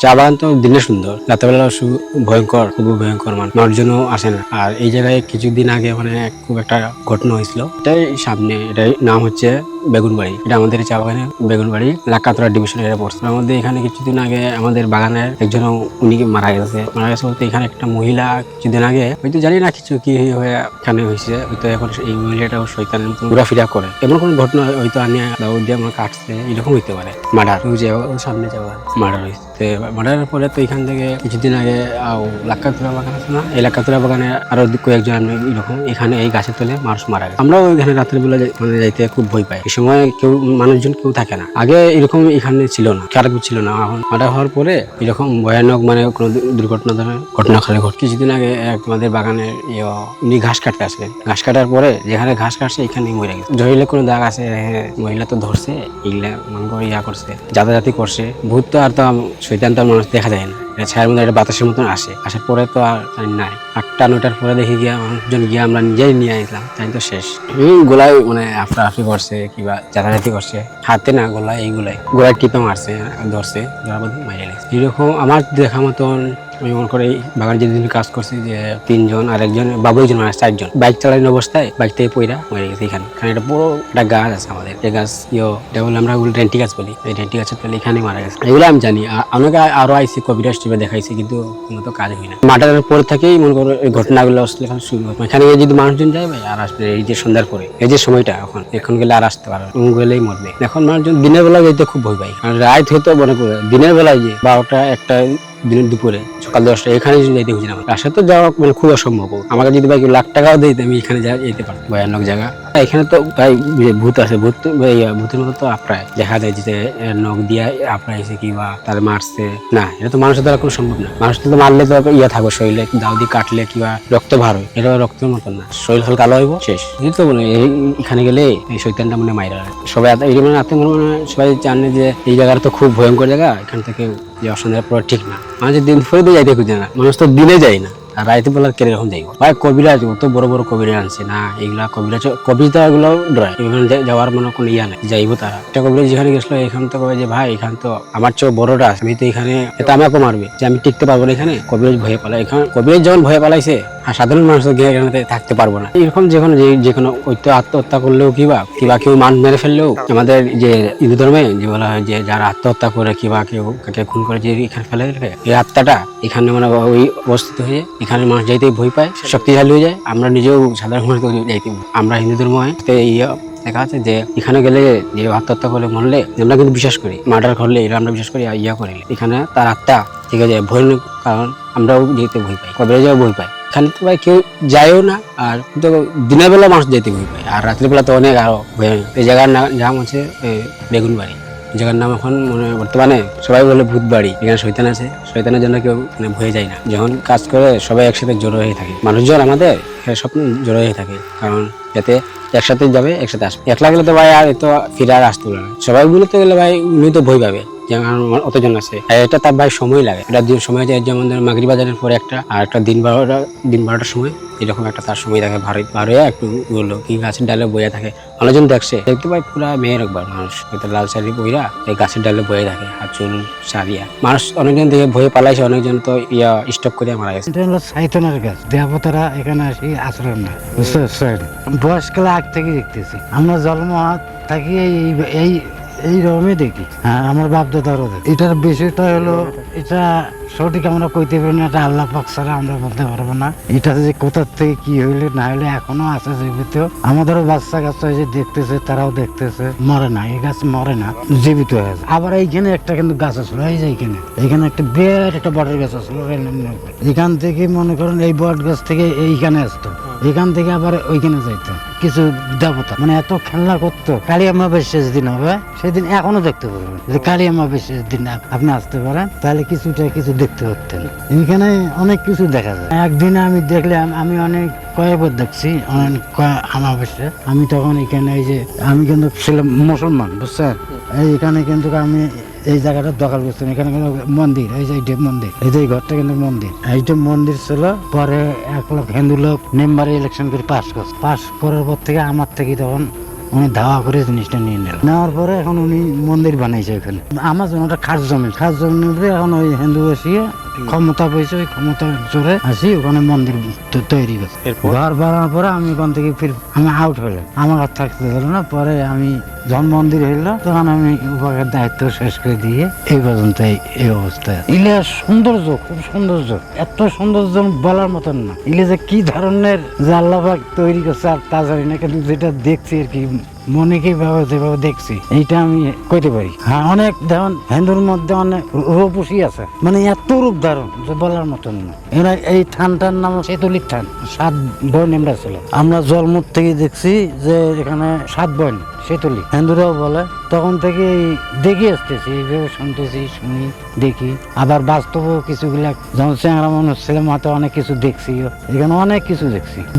চা বাগান তো দিনে সুন্দর, রাতেবেলা ভয়ঙ্কর, খুবই ভয়ঙ্কর, মানুষজন আসে না। আর এই জায়গায় কিছুদিন আগে মানে খুব একটা ঘটনা হয়েছিল, এটাই সামনে, এটাই নাম হচ্ছে বেগুনবাড়ি। এটা আমাদের চা বাগানের বেগুনবাড়ি লাকাতরা ডিভিশন এর পড়ছে। আমাদের এখানে কিছুদিন আগে আমাদের বাগানের একজন উনি মারা গেছে বলতে এখানে একটা মহিলা কিছুদিন আগে হয়তো জানি না কিছু কি হয়ে এখানে হয়েছে, হয়তো এখন এই মহিলাটাও শয়তানের মতো ঘোরাফেরা করে। এমন কোন ঘটনা হয়তো আনিয়া দাউদ দিয়ে আমার কাটছে, এরকম হইতে পারে। মার্ডার সামনে যাওয়া মার্ডার হয়েছে। মার্ডারের পরে তো এখান থেকে কিছুদিন আগে লাক্কাতুরা বাগান আছে না, এই লাক্কাতুরা বাগানে আরো কয়েকজন এরকম এখানে এই গাছের তলে মানুষ মারা গেছে। আমরাও এখানে রাতের বেলা মানে যাইতে খুব ভয় পাই। এই সময় কেউ মানুষজন কেউ থাকে না। আগে এরকম এখানে ছিল না, খারাপ ছিল না। এখন মার্ডার হওয়ার পরে এরকম ভয়ানক মানে কোনো দুর্ঘটনা ধরনের ঘটনা খালি ঘট। কিছুদিন আগে আমাদের বাগানের উনি ঘাস কাটতে আসলেন। ঘাস কাটার পরে যেখানে ঘাস কাটছে এখানে মরে গেছে। জহিলে কোনো দাগ আছে, মহিলা তো ধরছে, এগুলা মন করে করছে, যাতায়াতি করছে। ভূত তো আর তো শয়তান তো মানুষ দেখা যায় না, ছায়ের মধ্যে একটা বাতাসের মতন আসার পরে তো আর নাই। 8টা-9টার পরে দেখে গিয়া মানুষজন গিয়া আমরা নিজেই নিয়ে আসলাম, তাই তো শেষ। গোলায় মানে আফরি করছে কিংবা যাতায়াতি করছে, হাতে না গোলায়, এইগুলাই গোলায় টিপে মারছে, ধরছে, ধরার মধ্যে মাইরে গেছে। এরকম আমার দেখা মতন আমি মনে করে বাগান যেদিন কাজ করছি যে 3জন আর একজন বাবু, একজন মানে 4জন বাইক চালানো অবস্থায় বাইক থেকে পইরা মরে গেছে। এখানে একটা বড় একটা গাছ আছে আমাদের, এই গাছ এটা বলে আমরা রেন্টি গাছ বলি। এই রেন্টি গাছের তলে এখানে মারা গেছে। এগুলো আমি জানি। অনেকে আরো আইসি কবিরাজ টিপে দেখাইছি, কিন্তু কোনো তো কাজ হয় না। মার্ডারের পর থেকেই মনে করো এই ঘটনাগুলো আসলে শুরু হয়। এখানে যদি মানুষজন যায় ভাই আর আসবে এই যে সন্ধ্যার পরে, এই যে সময়টা এখন গেলে আর আসতে পারবে, গেলেই মরবে। এখন মানুষজন দিনের বেলা যেতে খুব ভয় পাই। আর রাত হয়তো মনে করে দিনের বেলায় যে 12টা 1টা দিনের দুপুরে সকাল 10টা এখানে যাইতে খুঁজি না। রাস্তা তো যাওয়া মানে খুব অসম্ভব। আমাকে যদি ভাই লাখ টাকাও দিই আমি এখানে যেতে পারবো। ভয়ানক জায়গা। এখানে তো ভাই ভূত আছে, ভূতের মতো তো আপনার দেখা যায় যে নখ দিয়ে আপনাইছে কিংবা তার মারছে না, এটা তো মানুষের দ্বারা কোনো সম্ভব না। মানুষ তো মারলে তো থাকবে শরীরে, দাও দিয়ে কাটলে কিংবা রক্ত ভার হয়, এটা রক্তের মতন না, শরীর হালকা কালো হইব শেষ। এই তো বলে এখানে গেলে এই শয়তানটা মানে মাইরা সবাই সবাই জানে যে এই জায়গাটা তো খুব ভয়ঙ্কর জায়গা, এখান থেকে যাওয়া সন্ধ্যার পর ঠিক না। মানুষের দিন ফেরে তো যাইতে খুঁজে না, মানুষ তো দিনে যায় না, আর রাইতে বেলা কিরকম যাইব ভাই। কবিরাজ তো বড় বড় কবিরাজ আনছে না, এগুলা কবিরাজ এগুলো ডরায়, যাওয়ার মনে কোনো ইয়া নাই, যাইবো তারা। একটা কবিরাজ যেখানে গেছিল এখান তো যে ভাই এখান তো আমার চেয়ে বড়টা আছে, আমি তো এখানে এটা আমাকে মারবে, যে আমি টিকতে পারবো না এখানে। কবিরাজ ভয়ে পালাই, এখানে কবিরাজ যখন ভয়ে পালাইছে আর সাধারণ মানুষ গিয়ে এখানে থাকতে পারবো না। এরকম যে কোনো আত্মহত্যা করলেও কিবা কেউ মান মেরে ফেললেও আমাদের যে হিন্দু ধর্মে যে বলা হয় যে যারা আত্মহত্যা করে কিবা কেউ কাকে খুন করে যে এখানে ফেলে দেবে, এই আত্মাটা এখানে মানে ওই অবস্থিত হয়ে এখানে মানুষ যাইতে ভয় পায়, শক্তিশালী হয়ে যায়। আমরা নিজেও সাধারণ মানুষ যাইতে, আমরা হিন্দু ধর্ম দেখা আছে যে এখানে গেলে যে আত্মহত্যা করে মরলে আমরা কিন্তু বিশ্বাস করি, মার্ডার করলে এটা আমরা বিশ্বাস করি করি এখানে তার আত্মা ঠিক আছে ভয়ানক, কারণ আমরাও যেতে ভয় পাই, কবে যাও ভয় পাই। এখানে তো ভাই কেউ যায়ও না, আর কিন্তু দিনের বেলা মানুষ যেতে ভয় পায়, আর রাত্রির বেলা তো অনেক আরো ভয়ানক। এই জায়গার নাম হচ্ছে বেগুনবাড়ি। জায়গার নাম এখন মানে বর্তমানে সবাই বলে ভূত বাড়ি। এখানে শয়তান আছে, শয়তানের জন্য কেউ মানে ভয়ে যায় না। যখন কাজ করে সবাই একসাথে জড়ো হয়ে থাকে, মানুষজন আমাদের স্বপ্ন জড়ো হয়ে থাকে, কারণ যাতে একসাথে যাবে একসাথে আসবে। একলা গেলে তো ভাই আর এত ফিরে আর আসতে পারবে না। সবাই মিলিতে গেলে ভাই উনি তো ভয় পাবে, অতজন আছে, এটা তার ভাই সময় লাগে। এটা সময় যায়, যেমন মাগরিব বাজারের পরে একটা, আর একটা দিন 12টার সময় এরকম একটা তার সময় থাকে। ভার হয়ে একটু বললো কি গাছের ডালে বইয়া থাকে, অনেকজন দেখতে পাই পুরা মেয়ের একবার মানুষ লাল শাড়ি বইরা এই গাছের ডালে বয়ে থাকে, হাত চুল সারিয়া মানুষ অনেকজন দেখে ভয়ে পালাইছে, অনেকজন তো স্টপ করে মারা গেছে। এটা হলো শয়তানের গাছ, দেবতারা এখানে আসি আশ্রয় না, বুঝতে পারছেন? বয়সকালে আগ থেকে দেখতেছি আমরা জন্ম থাকি এই রকমই দেখি। হ্যাঁ, আমার বাপ দাদারও দেখি। এটার বিষয়টা হলো, এটা সঠিক আমরা কইতে পারি না, এটা আল্লাহ পাক ছাড়া আমরা বলতে পারবো না। এটা যে কোথার থেকে কি হইলে না হইলে এখনো আছে জীবিত। আমাদেরও বাচ্চা কাচ্চা এসে দেখতেছে, তারাও দেখতেছে, মরে না, এই গাছ মরে না, জীবিত হয়ে আছে। আবার এইখানে একটা কিন্তু গাছ আসলো, এই যে এইখানে একটা বিরাট একটা বটের গাছ আসলো, এখান থেকে মনে করেন এই বট গাছ থেকে এইখানে আসতো, এখান থেকে আবার ওইখানে যাইতো কিছু দেবতা, মানে এত খেলনা করতো। কালী আমাদের শেষ দিন হবে সেদিন এখনো দেখতে পারবেন, যে কালী আমাদের শেষ দিন আপনি আসতে পারেন, তাহলে কিছু দেখতে পারতেন। এখানে অনেক কিছু দেখা যায়। একদিনে আমি দেখলাম, আমি অনেক কয়েকবার দেখছি আমাবস্যা। আমি তখন এখানে এই যে আমি কিন্তু ছিলাম মুসলমান, বুঝছেন? এইখানে কিন্তু আমি এই জায়গাটা দখল করছেন, এখানে কিন্তু মন্দির, এই যে মন্দির, এই যে ঘরটা কিন্তু মন্দির, এইটা মন্দির ছিল। পরে 1 লাখ হিন্দু লোক মেম্বার ইলেকশন করে পাস করার পর থেকে আমার থেকে তখন উনি ধাওয়া করে জিনিসটা নিয়ে নিল, নেওয়ার পরে এখন উনি মন্দির বানাইছে ওখানে। আমার জন্য ওটা খাস জমি উপরে এখন ওই হিন্দু বসিয়ে ক্ষমতা পেয়েছে, ওই ক্ষমতা জোরে আসি ওখানে মন্দির তৈরি করছে। ঘর বানানোর পরে আমি ওখান থেকে আমি আউট হলাম, আমার আর থাকতে দিল না। পরে আমি যখন মন্দির হইলো তখন আমি উপাকের দায়িত্ব শেষ করে দিয়ে এই পর্যন্ত এই অবস্থায়। ইলে সৌন্দর্য, খুব সৌন্দর্য, এত সৌন্দর্য বলার মতন না। ইলে যে কি ধরনের যে আল্লাহ পাক তৈরি করছে আর তা জানি না, কিন্তু যেটা দেখছি আর কি মনে কি ভাবে যেভাবে দেখছি এইটা আমি কইতে পারি। হ্যাঁ, অনেক দেখুন হিন্দুর মধ্যে অনেক রূপসী আছে, মানে এত রূপ ধারণ যে বলার মতন না। এরা এই থানটার নাম সেতুলির থান, 7 বোন আমরা ছিল। আমরা জলমুখ থেকে দেখছি যে এখানে 7 বোন সেতুলি, হিন্দুরাও বলে। তখন থেকে দেখি আসতেছি, এইভাবে শুনতেছি, শুনি, দেখি। আবার বাস্তবও কিছুগুলা যেমন চ্যাংরা মানুষ ছেলে মাথা অনেক কিছু দেখছি, এখানে অনেক কিছু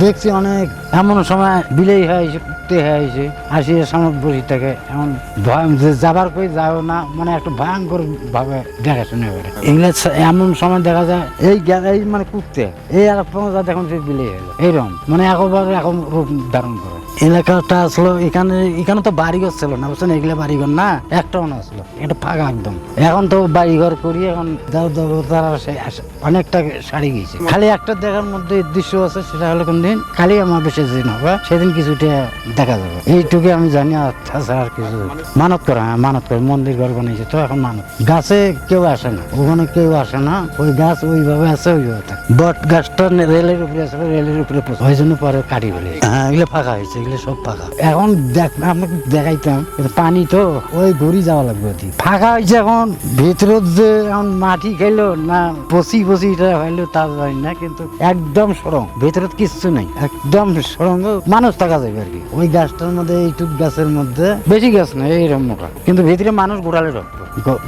দেখছি অনেক। এমন সময় বিলেই হয়েছে, কুত্তে হয়েছে, আসিয়া সামনে বসে থাকে। এমন ভয় যে যাবার কই যাও না, মানে একটা ভয়ঙ্কর ভাবে দেখাশোনা করে। এগুলো এমন সময় দেখা যায় এই মানে কুত্তে এই আর দেখুন যে বিলেই হলো এইরকম, মানে এখন রূপ ধারণ করে। এলাকাটা আসলো এখানে তো বাড়িঘর ছিল না, বুঝছেন? এগুলো বাড়িঘর না, একটাও না আসলো, এটা ফাঁকা একদম। এখন তো বাড়িঘর করি, এখন তারা অনেকটা সারি গেছে। খালি একটা দেখার মধ্যে দৃশ্য আছে, সেটা হলো কোন দিন খালি আমার বিশেষ দিন হবে, সেদিন কিছুটা দেখা যাবে, এইটুকু আমি জানি। আর তাছাড়া আর কিছু মানত করে, হ্যাঁ মানত করে, মন্দির ঘর বানিয়েছে তো এখন মানত। গাছে কেউ আসে না, ওখানে কেউ আসে না, ওই গাছ ওইভাবে আছে, ওইভাবে থাকে। বট গাছটা রেলের উপরে আসলে, রেলের উপরে ওই জন্য পরে কাটি ফেলে। হ্যাঁ, এগুলো ফাঁকা হয়েছে, এগুলো সব ফাঁকা। এখন আপনাকে দেখাইতাম, পানি তো ওই ঘুরি যাওয়া লাগবে। ফাঁকা হয়েছে এখন, ভেতর যে এখন মাটি খাইলো না পচি এটা হইলো তা জানি না, কিন্তু একদম সরং, ভেতরে কিচ্ছু নেই, একদম সরং, মানুষ থাকা যাবে আর কি। ওই গাছটার মধ্যে, এইটুক গাছের মধ্যে বেশি গাছ নেই এইরকম মোটা, কিন্তু ভেতরে মানুষ গোড়ালে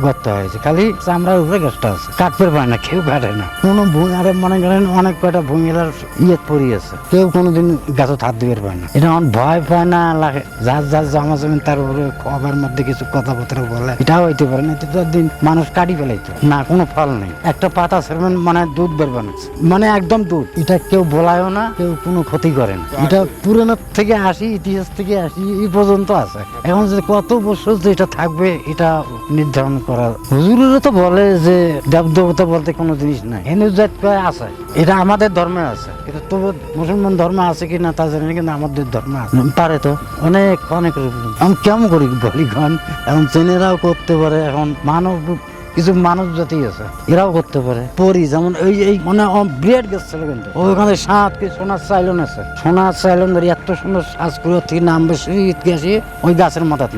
গর্ত হয়েছে, খালি চামড়ার উপরে গাছটা আছে। কাটতে পারে না, কেউ কাটে না। কোনো ভূমি আরে মনে করেন অনেক কয়টা ভূমির পড়ি আছে, কেউ কোনোদিন গাছে হাত দিতে পারে না। এটা আমার ভয় পায় না লাগে, যার জামা জমিন তার উপরে খাবার মধ্যে কিছু কথাবার্তা বলে, এটাও হইতে পারে না। দিন মানুষ কাটি ফেলাইতো না, কোনো ফল নেই, একটা পাতা ছেড়বেন মানে দুধ বেরবে না, মানে একদম দুধ। এটা কেউ বলায়ও না, কেউ কোনো ক্ষতি করে না। এটা পুরনো থেকে আসি, ইতিহাস থেকে আসি, এই পর্যন্ত আছে। এখন যে কত বছর যে এটা থাকবে এটা নির্ধারণ করা। হুজুরেরা তো বলে যে দেব দেবতা বলতে কোনো জিনিস নাই, হিন্দু জাত আছে, এটা আমাদের ধর্মে আছে, কিন্তু তবু মুসলমান ধর্ম আছে কি না তা জানি না, কিন্তু আমাদের ধর্মে আছে। পারে তো অনেক আমি কেমন করি বলি গান, এখন জেনেরাও করতে পারে। এখন মানব কিছু মানুষ জাতি আছে, এরাও করতে পারে। পরি যেমন এই মানে বিরাট গাছ ছিল, কিন্তু ওইখানে সোনার সাইলন আছে, সোনার সাইলন ধরে এত সুন্দর শ্বাস করে থেকে নামবে, আসি ওই গাছের মাথায়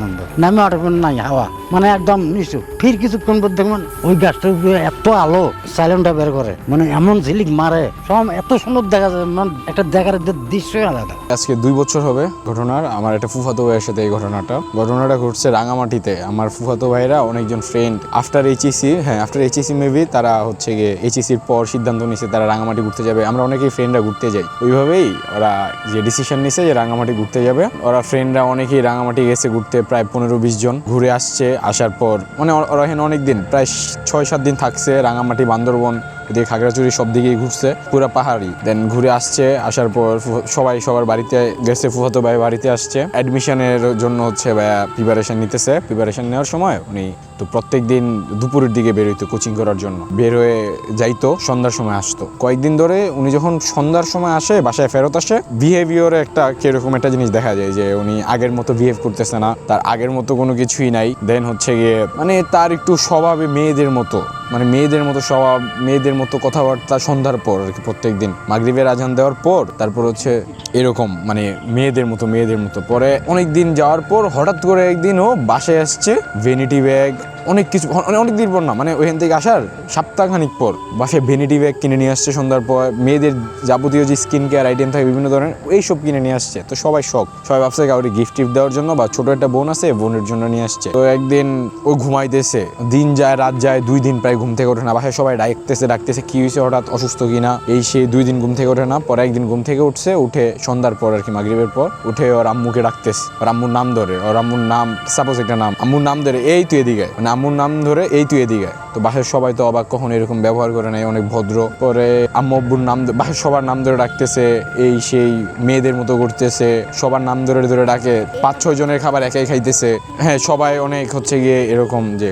নামে অটোমেন নাই হাওয়া, মানে একদম নিচু। ফির কিছুক্ষণ পর দেখবেন ওই গাছটার উপরে এত আলো সাইলনটা বের করে, মানে এমন ঝিলিক মারে, সব এত সুন্দর দেখা যায়, মানে একটা দেখার দৃশ্যই আলাদা। আজকে 2 বছর হবে ঘটনার। আমার একটা ফুফাতো ভাইয়ের সাথে এই ঘটনাটা ঘটছে রাঙামাটিতে। আমার ফুফাতো ভাইরা অনেকজন ফ্রেন্ড আফটার এইচএসসি মেবি তারা হচ্ছে গিয়ে এইচএসসির পর সিদ্ধান্ত নিছে তারা রাঙামাটি ঘুরতে যাবে। আমরা অনেকেই ফ্রেন্ডরা ঘুরতে যাই, ওইভাবেই ওরা যে ডিসিশন নিছে যে রাঙামাটি ঘুরতে যাবে। ওরা ফ্রেন্ডরা অনেকেই রাঙামাটি গেছে ঘুরতে, প্রায় 15-20 জন ঘুরে আসছে। আসার পর মানে ওরা এখানে অনেকদিন, প্রায় 6-7 দিন থাকছে। রাঙামাটি, বান্দরবন, এদিকে খাগড়াছড়ি সব দিকেই ঘুরছে, পুরো পাহাড়ি। দেন ঘুরে আসছে, আসার পর সবাই সবার বাড়িতে গেছে। ফুফাতো ভাই বাড়িতে আসছে, অ্যাডমিশনের জন্য হচ্ছে ভাইয়া প্রিপারেশন নিতেছে। প্রিপারেশন নেওয়ার সময় উনি তো প্রত্যেক দিন দুপুরের দিকে বের হইতো কোচিং করার জন্য, বের হয়ে যাইতো, সন্ধ্যার সময় আসতো। কয়েকদিন ধরে উনি যখন সন্ধ্যার সময় আসে, বাসায় ফেরত আসে, বিহেভিয়ারে একটা কিরকম একটা জিনিস দেখা যায় যে উনি আগের মতো বিহেভ করতেছে না, তার আগের মতো কোনো কিছুই নাই। দেন হচ্ছে গিয়ে মানে তার একটু স্বভাবে মেয়েদের মতো, মানে মেয়েদের মতো স্বভাব, মেয়েদের মতো কথাবার্তা। সন্ধ্যার পর আর কি, প্রত্যেক দিন মাগরিবের আজান দেওয়ার পর তারপর হচ্ছে এরকম মানে মেয়েদের মতো। পরে অনেক দিন যাওয়ার পর হঠাৎ করে একদিন ও বাসায় আসছে, ভ্যানিটি ব্যাগ, অনেক কিছু, অনেক দিন পর না, মানে ওইখান থেকে আসার সপ্তাহখানিক পর বাসায় ভ্যানিটি ব্যাগ কিনে নিয়ে আসছে। সন্ধ্যার পর মেয়েদের যাবতীয় যে স্কিন কেয়ার আইটেম থাকে বিভিন্ন ধরনের, এইসব কিনে নিয়ে আসছে। তো সবাই ভাবছে কাউকে গিফট দেওয়ার জন্য, বা ছোট একটা বোন আছে, বোনের জন্য নিয়ে আসছে। তো একদিন ও ঘুমাইতেছে, দিন যায় রাত যায়, 2 দিন প্রায় ঘুম থেকে ওঠে না। বাসায় সবাই ডাকতেছে কি হয়েছে, হঠাৎ অসুস্থ কিনা, এই সে 2 দিন ঘুম থেকে ওঠে না। পরে একদিন ঘুম থেকে উঠে সন্ধ্যার পর আর কি, মাগরিবের পর উঠে ওর আম্মুকে ডাকতেছে, ওর আম্মুর নাম ধরে, ওর আম্মুর নাম সাপোজ একটা নাম, আম্মুর নাম ধরে, এই তুই এদিকে, মানে আম্মুর নাম ধরে এই তুই এদিকে। তো বাসার সবাই তো অবাক, কখনো এরকম ব্যবহার করে নাই, অনেক ভদ্র। পরে আম্মু আব্বুর নাম বাসার সবার নাম ধরে ডাকতেছে, এই সেই মেয়েদের মতো করতেছে, সবার নাম ধরে ধরে ডাকে, 5-6 জনের খাবার একাই খাইতেছে। হ্যাঁ, সবাই অনেক হচ্ছে গিয়ে এরকম যে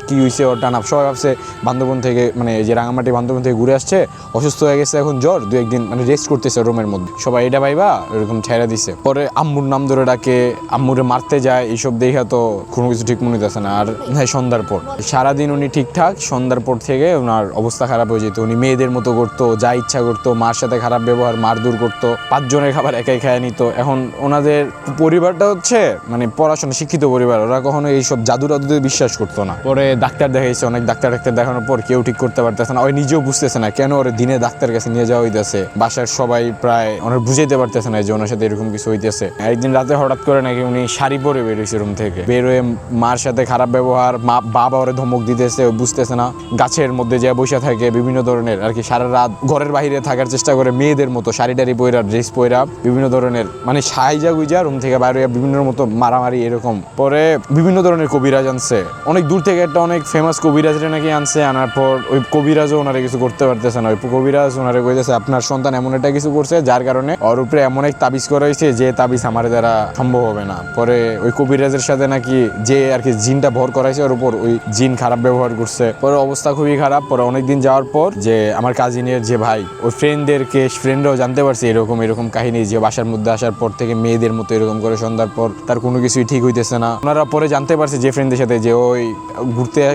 কি হয়েছে ওর টানা। সবাই ভাবছে বান্দরবন থেকে, মানে যে রাঙামাটি বান্দরবন থেকে ঘুরে আসছে, অসুস্থ হয়ে গেছে, এখন জ্বর, 2-1 দিন মানে রেস্ট করতেছে রুমের মধ্যে। সবাই এটা ভাইবা এরকম ছেড়ে দিছে। পরে আম্মুর নাম ধরে ডাকে, আম্মুরে মারতে যায়, এইসব দেখা তো কোনো কিছু ঠিক মনে হইতেছে না। আর হ্যাঁ, সন্ধ্যার পর সারাদিন উনি ঠিকঠাক, সন্ধ্যার পর থেকে ওনার অবস্থা খারাপ হয়ে যেত। উনি মেয়েদের মতো করতো, যা ইচ্ছা করতো, মার সাথে খারাপ ব্যবহার, মারধর করতো, 5 জনের খাবার একাই খেয়ে নিত। এখন ওনাদের পরিবারটা হচ্ছে মানে পড়াশোনা শিক্ষিত পরিবার, ওরা কখনো এইসব জাদু টাদুতে বিশ্বাস করতো না। পরে ডাক্তার দেখাইছে, অনেক ডাক্তার দেখানোর পর কেউ ঠিক করতে পারতেছে না। ওই নিজেও বুঝতেছে না কেন ওর দিনে ডাক্তার কাছে নিয়ে যাওয়া হইতেছে। বাসার সবাই প্রায় ওনার বুঝাইতে পারতেছে না যে ওনার সাথে এরকম কিছু হইতেছে। একদিন রাতে হঠাৎ করে নাকি উনি শাড়ি পরে বেরোইছে রুম থেকে, বেরোয় মার সাথে খারাপ ব্যবহার, বাবা ওরে ধমক দিতেছে, বুঝতেছে না। গাছের মধ্যে যে বসে থাকে বিভিন্ন ধরনের আর কি, সারা রাত ঘরের বাইরে থাকার চেষ্টা করে, মেয়েদের মতো শাড়ি টাড়ি পয়রা, ড্রেস পয়রা, বিভিন্ন ধরনের মানে সাইজা গুইজা রুম থেকে বাইরে বিভিন্ন মতো মারামারি এরকম। পরে বিভিন্ন ধরনের কবিরাজ আনছে, অনেক দূর থেকে একটা অনেক ফেমাস কবিরাজরে নাকি আনছে। আনার পর ওই কবিরাজও ওনারে কিছু করতে পারতেছে না। ওই কবিরাজ ওনারে কইতেছে আপনার সন্তান এমন একটা কিছু করছে যার কারণে ওর উপরে এমন এক তাবিজ করা হয়েছে যে তাবিজ আমার দ্বারা সম্ভব হবে না। পরে ওই কবিরাজের সাথে নাকি যে আর কি জিনটা ভর করাইছে ওর উপর, ওই জিন খারাপ ব্যবহার করছে। পরে অবস্থা খুবই খারাপ। পরে অনেকদিন যাওয়ার পর যে আমার কাজিনের যে ভাই, ওই ফ্রেন্ডরাও জানতে পারছে এরকম কাহিনী, যে বাসার মধ্যে আসার পর থেকে মেয়েদের মতো এরকম করে সন্ধ্যার পর তার কোনো কিছুই ঠিক হইতেছে না। ওনারা পরে জানতে পারছে যে ফ্রেন্ডদের সাথে যে ওই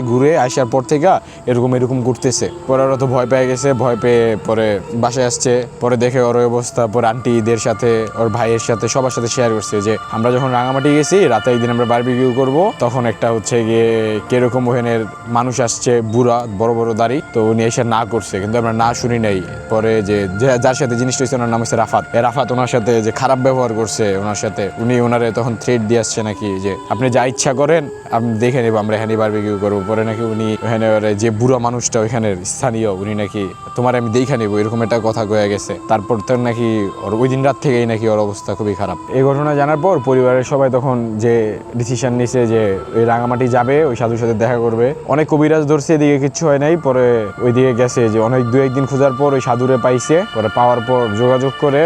ঘুরে আসার পর থেকে এরকম ঘুরতেছে। পরে ওরা তো ভয় পেয়ে গেছে, ভয় পেয়ে পরে বাসায় আসছে। পরে দেখে ওর অবস্থা, পরে আন্টিদের সাথে, ওর ভাইয়ের সাথে, সবার সাথে শেয়ার করছে যে আমরা যখন রাঙামাটি গেছি রাতে একদিন আমরা বারবিকিউ করব, তখন একটা হচ্ছে গিয়ে কিরকম ওখানের মানুষ আসছে, বুড়া বড় বড় দাড়ি, তো উনি এসে না করছে, কিন্তু আমরা না শুনি নাই। পরে যে যার সাথে জিনিসটা হচ্ছে ওনার নাম হচ্ছে রাফাত, ওনার সাথে যে খারাপ ব্যবহার করছে ওনার সাথে, উনি ওনারে তখন থ্রেট দিয়ে আসছে নাকি যে আপনি যা ইচ্ছা করেন আপনি দেখে নেব, আমরা এখানে বারবিকিউ করবো। পরে নাকি উনি ওখানে যে বুড়া মানুষটা ওইখানের স্থানীয়, উনি নাকি তোমার আমি দেখে নেবো, এরকম একটা কথা কয়ে গেছে। তারপর তো নাকি ওর ওই দিন রাত থেকেই নাকি ওর অবস্থা খুবই খারাপ। এই ঘটনা জানার পর পরিবারের সবাই তখন যে ডিসিশন নিছে যে ওই রাঙামাটি যাবে, ওই সাধুর সাথে দেখা করবে। অনেক কবিরাজ ধরছে, এদিকে কিচ্ছু হয় নাই। পরে ওইদিকে গেছে, যে অনেক 2-1 দিন খোঁজার পর ওই সাধুরে পাইছে। পরে পাওয়ার পর যোগাযোগ করে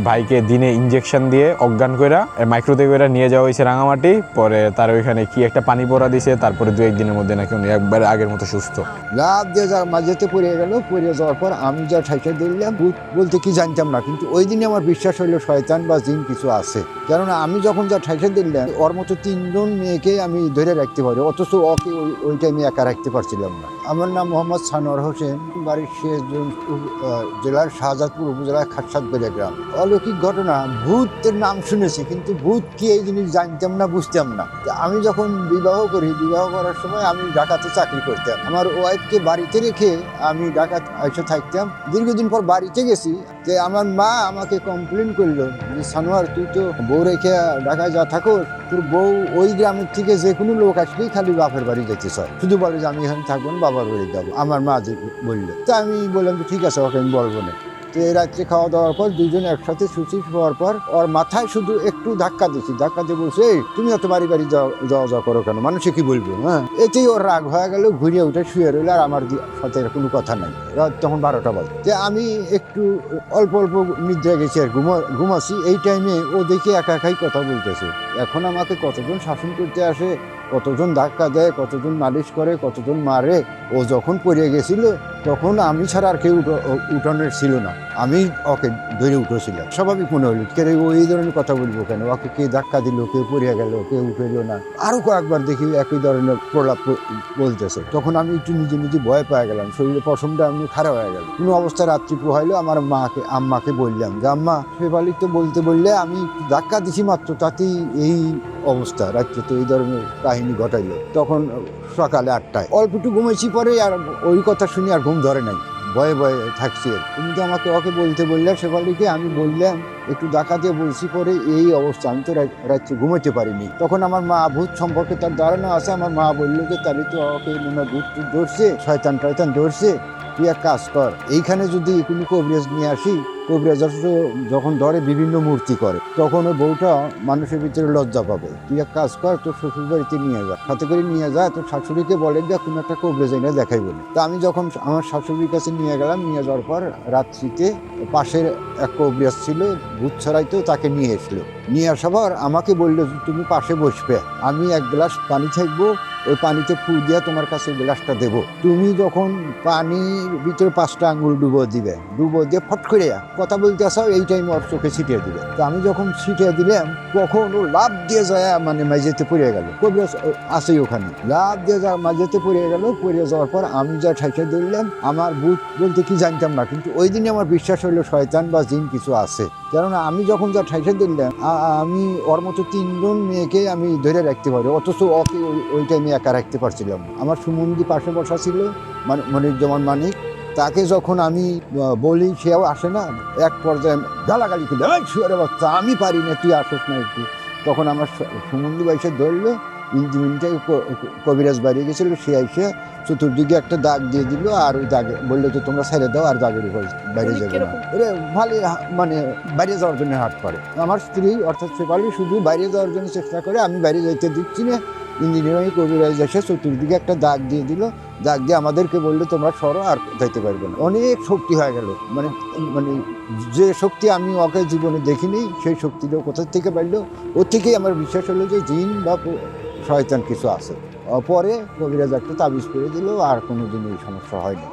ভাইকে দিনে ইঞ্জেকশন দিয়ে অজ্ঞান কইরা মাইক্রোতে কইরা নিয়ে যাওয়া হয়েছে রাঙামাটি। পরে তার ওইখানে কি একটা পানি পড়া দিছে, তারপরে 2-1 দিনের মধ্যে নাকি উনি একবার আগের মতো সুস্থ। লাভ দিয়ে মাঝেতে পড়ে গেল। পড়ে যাওয়ার পর আমি যা ঠাইটা দিলাম, ভূত বলতে কি জানতাম না, কিন্তু ওই দিনে আমার বিশ্বাস হইলো শয়তান বা জিন কিছু আছে। কেননা আমি যখন যা ঠাইটা দিলাম, ওর মতো 3 জন মেয়েকে আমি ধরে রাখতে পারি, অথচ ওকে ওই টাইমে একা রাখতে পারছিলাম না। আমার নাম মোহাম্মদ সানোয়ার হোসেন, বাড়ির জেলার শাহজাদপুর উপজেলার খাটসাদবেড়িয়া গ্রাম। অলৌকিক ঘটনা, ভূতের নাম শুনেছি, কিন্তু ভূত কি এই জিনিস জানতাম না, বুঝতাম না। আমি যখন বিবাহ করার সময় আমি ঢাকাতে চাকরি করতাম। আমার ওয়াইফকে বাড়িতে রেখে আমি ঢাকা এসে থাকতাম। দীর্ঘদিন পর বাড়িতে গেছি, যে আমার মা আমাকে কমপ্লেন করলো যে সানোয়ার, তুই তো বউ রেখে ঢাকায় যা থাকো, তোর বউ ওই গ্রামের থেকে যে কোনো লোক আসলেই খালি বাপের বাড়ি যেতে চায়, শুধু বলে যে আমি এখানে থাকবো না, বাবার বাড়ি যাবো। আমার মা যে বললো, তা আমি বললাম যে ঠিক আছে, ওকে আমি বলবো না। তো এই রাত্রে খাওয়া দাওয়ার পর 2 জন একসাথে শুচি হওয়ার পর ওর মাথায় শুধু একটু ধাক্কা দিয়ে বলছে, এই তুমি এত বাড়ি যাওয়া করো কেন, মানুষে কি বলবো? হ্যাঁ, এতেই ওর রাগ হয়ে গেল, ঘুরিয়ে উঠে শুয়ে রইল, আর আমার সাথে কোনো কথা নাই। রাত তখন 12টা বাজে। যে আমি একটু অল্প নিদ্রা গেছি আর ঘুমাচ্ছি। এই টাইমে ও দেখে একাই কথা বলতেছে। এখন আমাকে কতজন শাসন করতে আসে, কতজন ধাক্কা দেয়, কতজন নালিশ করে, কতজন মারে। ও যখন পড়ে গেছিল তখন আমি ছাড়া আর কেউ উঠানোর ছিল না, আমি ওকে ধরে উঠেছিলাম। স্বাভাবিক মনে হলো, কে ও এই ধরনের কথা বলবো কেন, ওকে কে ধাক্কা দিল, কেউ পড়ে গেল, কেউ উঠেল না। আরো কয়েকবার দেখি একই ধরনের প্রলাপ বলতেছে। তখন আমি একটু নিজে ভয় পেয়ে গেলাম, শরীরে পশমটা এমনি খারাপ হয়ে গেল। কোনো অবস্থায় রাত্রি পোহাইলো, আমার আম্মাকে বললাম যে আম্মা, শেফালি তো বলতে বললে আমি ধাক্কা দিছি মাত্র, তাতেই এই অবস্থা। রাত্রে তো এই ধরনের কাহিনী ঘটাইলো। তখন সকালে 8টায় অল্প একটু ঘুমাইছি, পরে আর ওই কথা শুনি আর ঘুম ধরে নাই, ভয়ে থাকছি। তুমি তো আমাকে ওকে বলতে বললে শেফালিকে, আমি বললাম একটু ডাকা দিয়ে বলছি, পরে এই অবস্থা, আমি তো রাত্রে ঘুমাইতে পারিনি। তখন আমার মা, ভূত সম্পর্কে তার ধারণা আছে, আমার মা বললো যে তাহলে তো ওকে মনে ভূত ধরছে, শয়তান ধরছে, তুই এক কাজ কর, এইখানে যদি কোনো কবিরাজ নিয়ে আসি কবিরাজ যখন ধরে বিভিন্ন মূর্তি করে, তখন ওই বউটা মানুষের ভিতরে লজ্জা পাবে। তুই এক কাজ কর, তোর শ্বশুর বাড়িতে নিয়ে যা, সাথে করে নিয়ে যা, তোর শাশুড়িকে বলে যে কোনো একটা কবিরাজ এনে দেখাই বলে। তা আমি যখন আমার শাশুড়ির কাছে নিয়ে গেলাম, নিয়ে যাওয়ার পর রাত্রিতে পাশের এক কবিরাজ ছিল, ভূত ছাড়াইতেও তাকে নিয়ে এসলো। নিয়ে আসার পর আমাকে বললো যে তুমি পাশে বসবে, আমি এক গ্লাস পানি থাকবো, ওই পানিতে ফু দিয়া তোমার কাছে গ্লাসটা দেবো। তুমি যখন পানির ভিতরে 5টা আঙ্গুল ডুবো দিবে, ডুবো দিয়ে ফট করে কথা বলতে আসাও, এই টাইম ওর চোখে ছিটিয়ে দিবে। তো আমি যখন ছিটিয়ে দিলাম, তখন ও লাভ দিয়ে যায় মানে মাঝেতে পড়ে গেল। কবিরাজ আসেই ওখানে, লাভ দিয়ে যা মাঝেতে পড়ে গেল। পড়ে যাওয়ার পর আমি যা ঠাইকে ধরলাম, আমার ভূত বলতে কি জানতাম না, কিন্তু ওই দিনে আমার বিশ্বাস হইলো শয়তান বা জিন কিছু আছে। কেননা আমি যখন যা ঠাইকে ধরলাম, আমি ওর মতো 3জন মেয়েকে আমি ধরে রাখতে পারি, অথচ ওকে ওই টাইমে একা রাখতে পারছিলাম। আমার সুমন্দি পাশে বসা ছিল, মনিরুজ্জামান মানিক, তাকে যখন আমি বলি সেও আসে না। এক পর্যায়ে গালাগালি করলে, শুয়ারে বাচ্চা, আমি পারি না, তুই আসিস না একটু। তখন আমার সুমন্দি বাইসে ধরলো, ইঞ্জিনটাই কবিরাজ বাড়িয়ে গেছিলো, সে এসে চতুর্দিকে একটা দাগ দিয়ে দিল, আর ওই দাগে বললো যে তোমরা ছেড়ে দাও, আর দাগের উপর বাইরে যাবে না। ভালো মানে বাইরে যাওয়ার জন্য হাট করে। আমার স্ত্রী অর্থাৎ শেফালি শুধু বাইরে যাওয়ার জন্য চেষ্টা করে, আমি বাইরে যাইতে দিচ্ছি না। ইঞ্জিনিয়ারিং কবিরাজ এসে চতুর্দিকে একটা দাগ দিয়ে দিল, দাগ দিয়ে আমাদেরকে বললো তোমরা সরো, আর যাইতে পারবে না। অনেক শক্তি হয়ে গেল, মানে মানে যে শক্তি আমি ওকে জীবনে দেখিনি, সেই শক্তিটা কোথা থেকে পারলো। ওর থেকেই আমার বিশ্বাস হলো যে জিন বা শয়তান কিছু আছে। পরে কবিরাজ একটা তাবিজ করে দিল, আর কোনোদিন এই সমস্যা হয়নি।